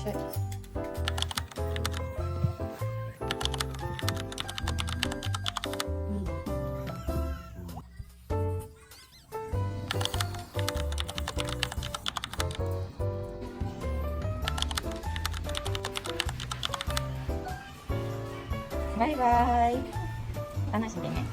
siya. Bye-bye! Ano si Dene?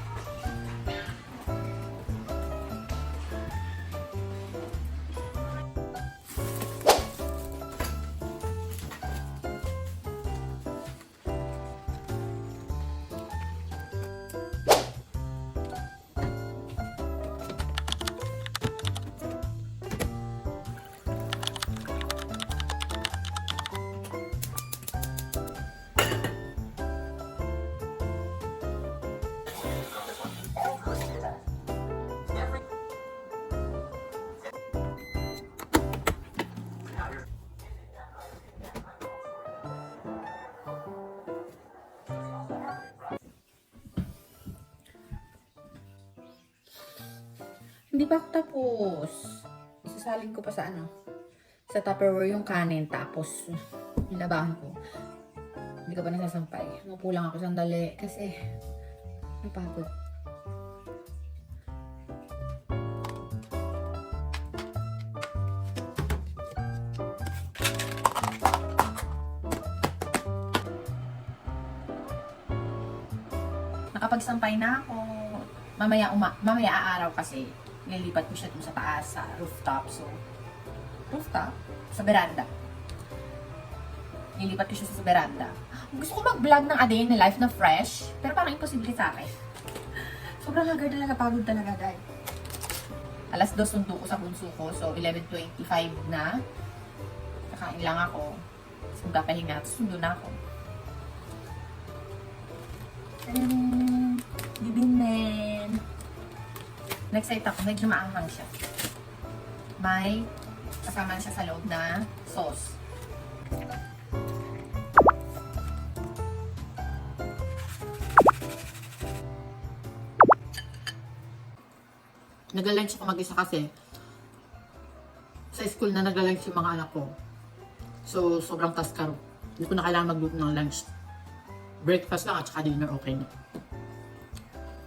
Hindi pa ako tapos. Isasalin ko pa sa ano. Sa Tupperware yung kanin. Tapos, nilabahan ko. Hindi ka pa nasasampay. Umupo lang ako sandali. Kasi, napagod. Nakapagsampay na ako. Mamaya araw kasi. Nilipat ko siya dun sa taas, sa rooftop. So, rooftop? Sa veranda. Nilipat ko siya sa veranda. Gusto ko mag-vlog ng a day in the life na fresh, pero parang imposible sa akin. Sobrang haggard talaga, pagod talaga, guys. Alas 2 sundo ko sa bunso ko, so 11:25 na. Kakain lang ako. So, magpapahinga, sundo na ako. Bibingmen. Nag-set ako, medyo maanghang siya. May kasama siya sa loob na sauce. Nag-lunch ako mag-isa kasi sa school na nag-lunch yung mga anak ko. So, sobrang taskaro. Hindi ko na kailangan mag-group ng lunch. Breakfast lang at saka dinner okay na.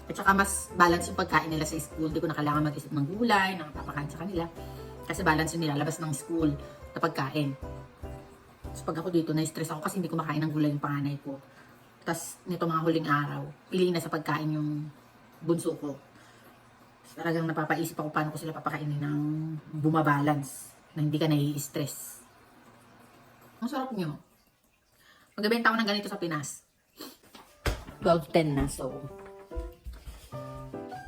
At saka mas balance yung pagkain nila sa school. Hindi ko na kailangan mag-isip ng gulay, ng papakain sa kanila. Kasi balance yung nilalabas ng school na pagkain. So pag ako dito, na-stress ako kasi hindi ko makain ng gulay yung panganay ko. Tapos nito mga huling araw, piliin na sa pagkain yung bunso ko. So, talagang napapaisip ako paano ko sila papakainin ng bumabalance. Na hindi ka nai-stress. Ang sarap nyo. Magbebenta ako ng ganito sa Pinas. 12:10 na, so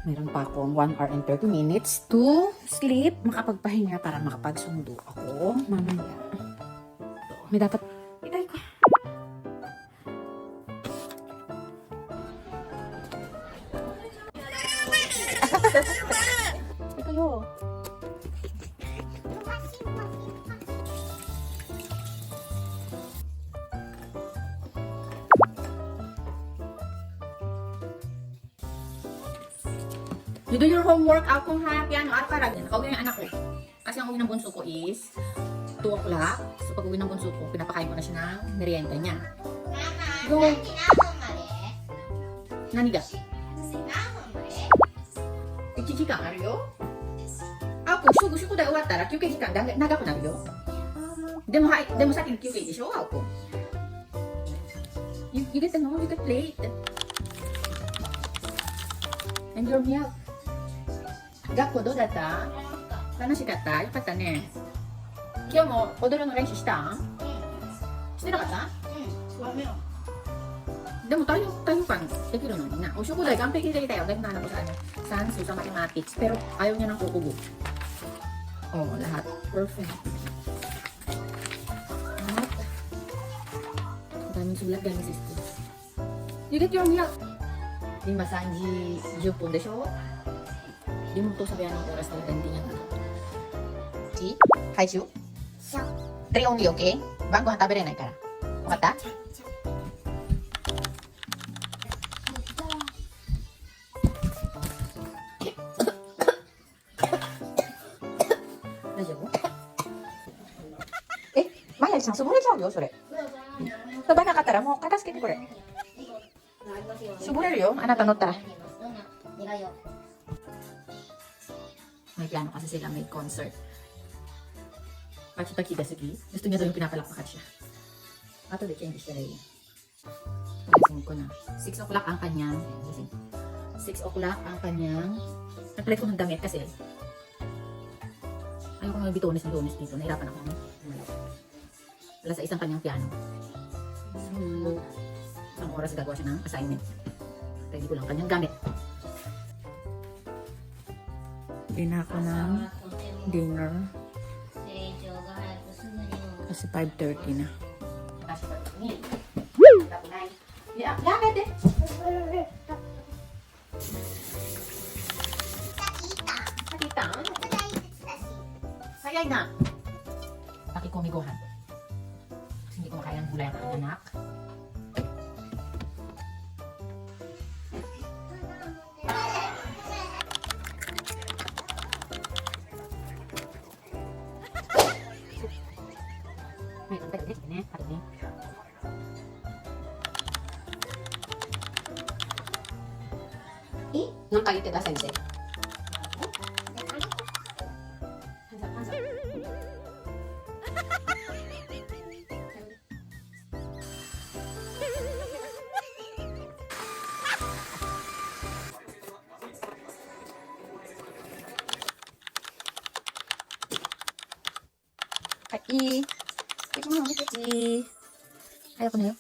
meron pa akong 1 hour and 30 minutes to sleep. Makapagpahinga para makapagsundo ako mamaya. May dapat... Itay ko. Ito kayo. You do your homework, ako ha, piano, araw-araw. Nakauwi yung anak ko. Kasi ang uwi ng bunso ko is 2 o'clock. So pag uwi ng bunso ko, pinapakain ko na siya ng merienda niya. Go! Nani ga? 1時間あるよ。あ、こう宿題終わったら休憩時間長くなるよ。でもさっきの休憩でしょ、あおこ。You get the no, you get late. And your milk. 学校どうだった？楽しかった？よかったね。今日も踊るの練習したん？してなかった？でもtayo kanできるのにな。お宿題完璧できたよ。Nagmana ko sa ano, Sansu sa mathematics. Pero ayaw niya ng kukubo. Oh, lahat. Perfect. Lahat. Ang daming sulat galing sa school. You get your milk. 今3時10分でしょ。リモートsabihan ng oras talaga hindi niya na. See? Haishu? 3 only, okay? 晩ご飯食べれないから。わかった？大丈夫？毎日さん潰れちゃうよそれ。飛ばなかったらもう片付けてこれ。潰れるよあなた乗ったら。May plano kasi sila, may concert. Paki-paki sige. Gusto niya daw yung pinapalakpakan siya. Ato de change siya rin. Lasing ko na. 6 o'clock ang kanyang. 6 o'clock ang kanyang. Nagpalit ko ng damit kasi. Ayaw ko may bitonis na donis dito. Nahirapan ako. Wala sa isang kanyang piano. So, isang oras gagawa siya ng assignment. Ready ko lang kanyang gamit. Hindi na ako ng dinner. Kasi 5:30 na. Ya, pwede. Nakita? Sayay na. Pakikumigohan. Kasi hindi ko makaya ng gulay ang anak. May konti ulit, ini, hari ini. Nang kayo kita sensei. Kai. Ayaw ko na yun.